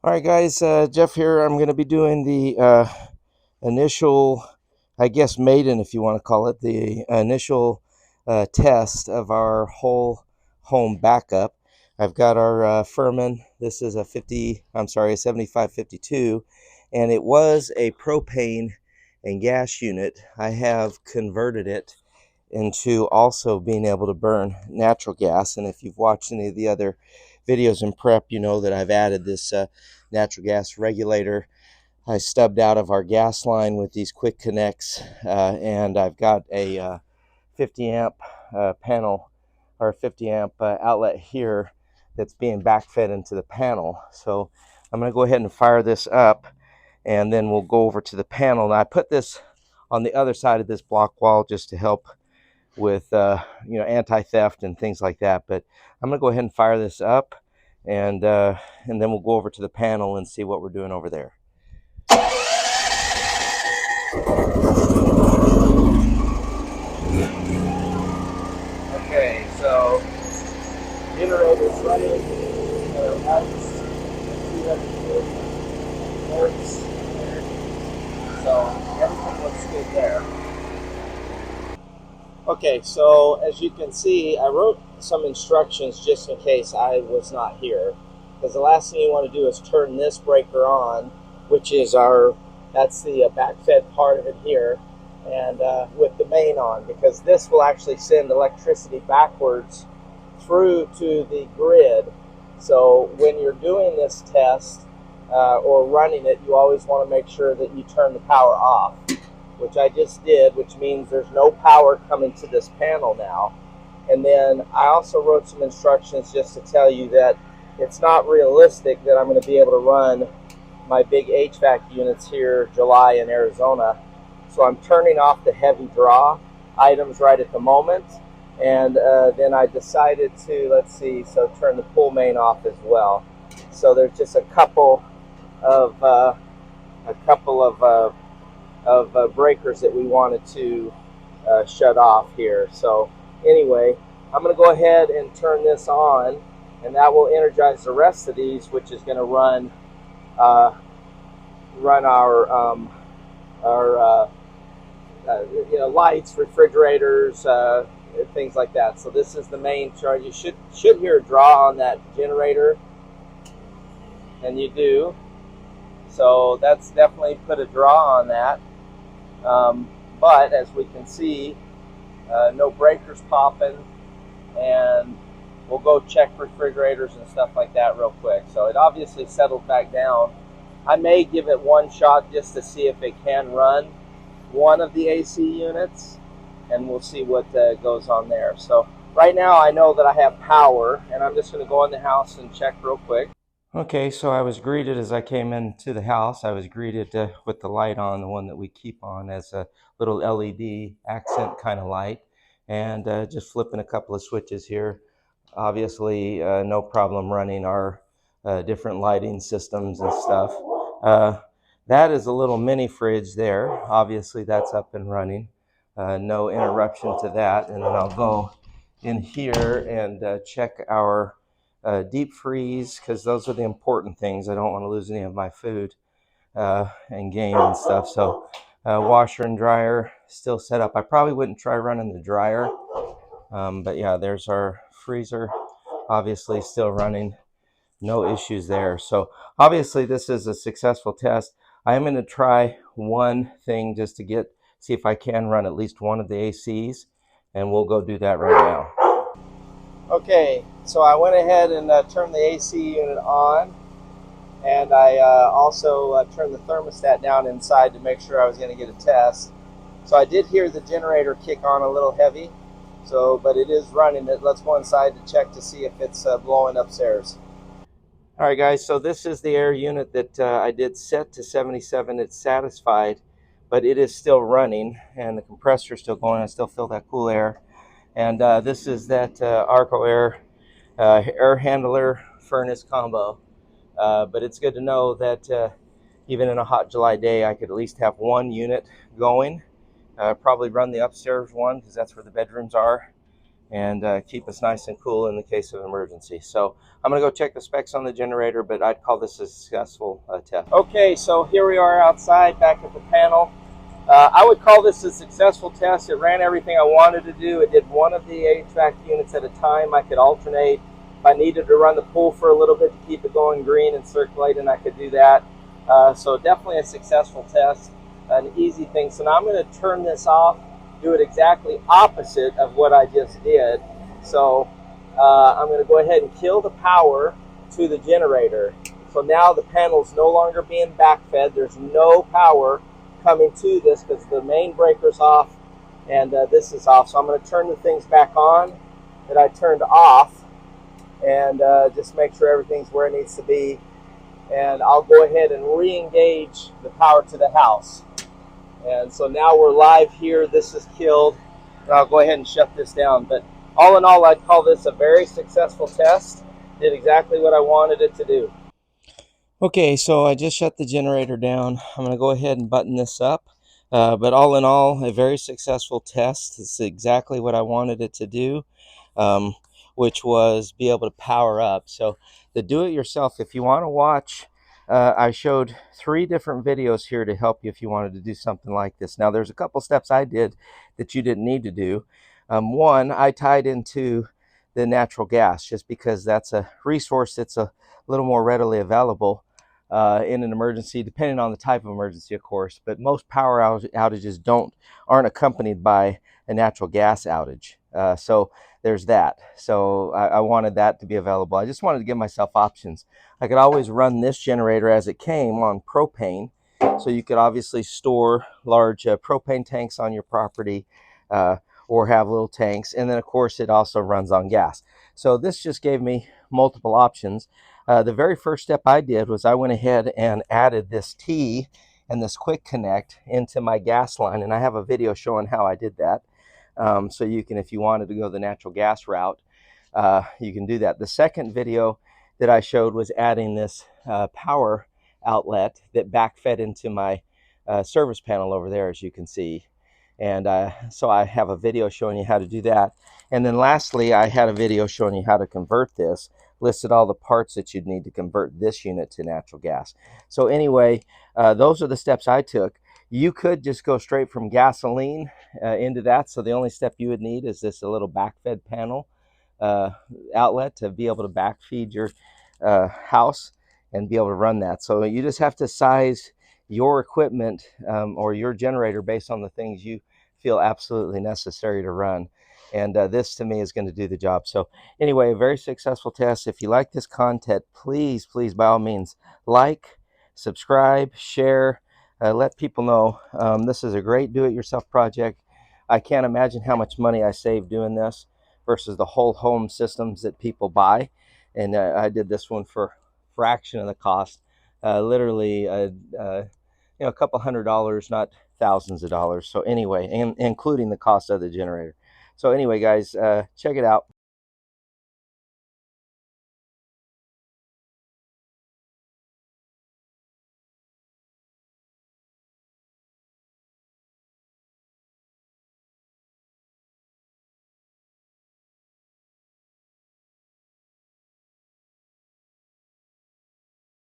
All right, guys, Jeff here. I'm going to be doing the initial, I guess, maiden, if you want to call it, the initial test of our whole home backup. I've got our Furman. This is a 7552, and it was a propane and gas unit. I have converted it into also being able to burn natural gas. And if you've watched any of the other videos in prep, you know that I've added this natural gas regulator. I stubbed out of our gas line with these quick connects, and I've got a 50 amp panel or 50 amp outlet here that's being backfed into the panel. So I'm going to go ahead and fire this up, and then we'll go over to the panel. Now, I put this on the other side of this block wall just to help with anti-theft and things like that. But I'm gonna go ahead and fire this up, and then we'll go over to the panel and see what we're doing over there. Okay, so generator's running. Lights, 240 volts. So everything looks good there. Okay, so as you can see, I wrote some instructions just in case I was not here, because the last thing you want to do is turn this breaker on, which is that's the backfed part of it here, and with the main on, because this will actually send electricity backwards through to the grid. So when you're doing this test or running it, you always want to make sure that you turn the power off, which I just did, which means there's no power coming to this panel now. And then I also wrote some instructions just to tell you that it's not realistic that I'm going to be able to run my big HVAC units here July in Arizona. So I'm turning off the heavy draw items right at the moment. And then I decided to, turn the pool main off as well. So there's just a couple of breakers that we wanted to shut off here. So anyway, I'm going to go ahead and turn this on, and that will energize the rest of these, which is going to run our lights, refrigerators, things like that. So this is the main charge. You should hear a draw on that generator, and you do. So that's definitely put a draw on that. But as we can see, no breakers popping, and we'll go check refrigerators and stuff like that real quick. So it obviously settled back down. I may give it one shot just to see if it can run one of the AC units, and we'll see what goes on there. So right now I know that I have power, and I'm just going to go in the house and check real quick. Okay, so I was greeted as I came into the house. I was greeted with the light on, the one that we keep on as a little LED accent kind of light, and just flipping a couple of switches here. Obviously, no problem running our different lighting systems and stuff. That is a little mini fridge there. Obviously, that's up and running. No interruption to that. And then I'll go in here and check our deep freeze, because those are the important things. I don't want to lose any of my food and game and stuff. So washer and dryer still set up. I probably wouldn't try running the dryer, but yeah, there's our freezer, obviously still running. No issues there. So obviously this is a successful test. I am going to try one thing just to see if I can run at least one of the ACs, and we'll go do that right now. Okay, so I went ahead and turned the AC unit on, and I also turned the thermostat down inside to make sure I was going to get a test. So I did hear the generator kick on a little heavy, but it is running. Let's go inside to check to see if it's blowing upstairs. All right, guys, so this is the air unit that I did set to 77. It's satisfied, but it is still running, and the compressor is still going. I still feel that cool air. And this is that Arco Air air handler furnace combo. But it's good to know that even in a hot July day, I could at least have one unit going. Probably run the upstairs one, because that's where the bedrooms are. and keep us nice and cool in the case of emergency. So I'm going to go check the specs on the generator, but I'd call this a successful test. Okay, so here we are outside back at the panel. I would call this a successful test. It ran everything I wanted to do. It did one of the HVAC units at a time. I could alternate. If I needed to run the pool for a little bit to keep it going green and circulating, I could do that. So definitely a successful test, an easy thing. So now I'm going to turn this off, do it exactly opposite of what I just did. So I'm going to go ahead and kill the power to the generator. So now the panel's no longer being backfed. There's no power coming to this because the main breaker's off and this is off. So I'm going to turn the things back on that I turned off and just make sure everything's where it needs to be. And I'll go ahead and re-engage the power to the house. And so now we're live here. This is killed. And I'll go ahead and shut this down. But all in all, I'd call this a very successful test. Did exactly what I wanted it to do. Okay, so I just shut the generator down. I'm going to go ahead and button this up. But all in all, a very successful test. It's exactly what I wanted it to do, which was be able to power up. So the do-it-yourself, if you want to watch, I showed 3 different videos here to help you if you wanted to do something like this. Now, there's a couple steps I did that you didn't need to do. One, I tied into the natural gas just because that's a resource that's a little more readily available in an emergency, depending on the type of emergency, of course. But most power outages aren't accompanied by a natural gas outage. So there's that. So I wanted that to be available. I just wanted to give myself options. I could always run this generator as it came on propane. So you could obviously store large propane tanks on your property or have little tanks. And then, of course, it also runs on gas. So this just gave me multiple options. The very first step I did was I went ahead and added this T and this quick connect into my gas line. And I have a video showing how I did that. So you can, if you wanted to go the natural gas route, you can do that. The second video that I showed was adding this power outlet that backfed into my service panel over there, as you can see. And so I have a video showing you how to do that. And then lastly, I had a video showing you how to convert this, listed all the parts that you'd need to convert this unit to natural gas. So anyway, those are the steps I took. You could just go straight from gasoline into that. So the only step you would need is this little backfed panel outlet to be able to backfeed your house and be able to run that. So you just have to size your equipment or your generator based on the things you feel absolutely necessary to run. And this to me is going to do the job. So anyway, a very successful test. If you like this content, please, by all means, like, subscribe, share, let people know. This is a great do-it-yourself project. I can't imagine how much money I saved doing this versus the whole home systems that people buy. And I did this one for a fraction of the cost, literally a couple $100s, not thousands of dollars. So anyway, including the cost of the generator. So anyway, guys, check it out.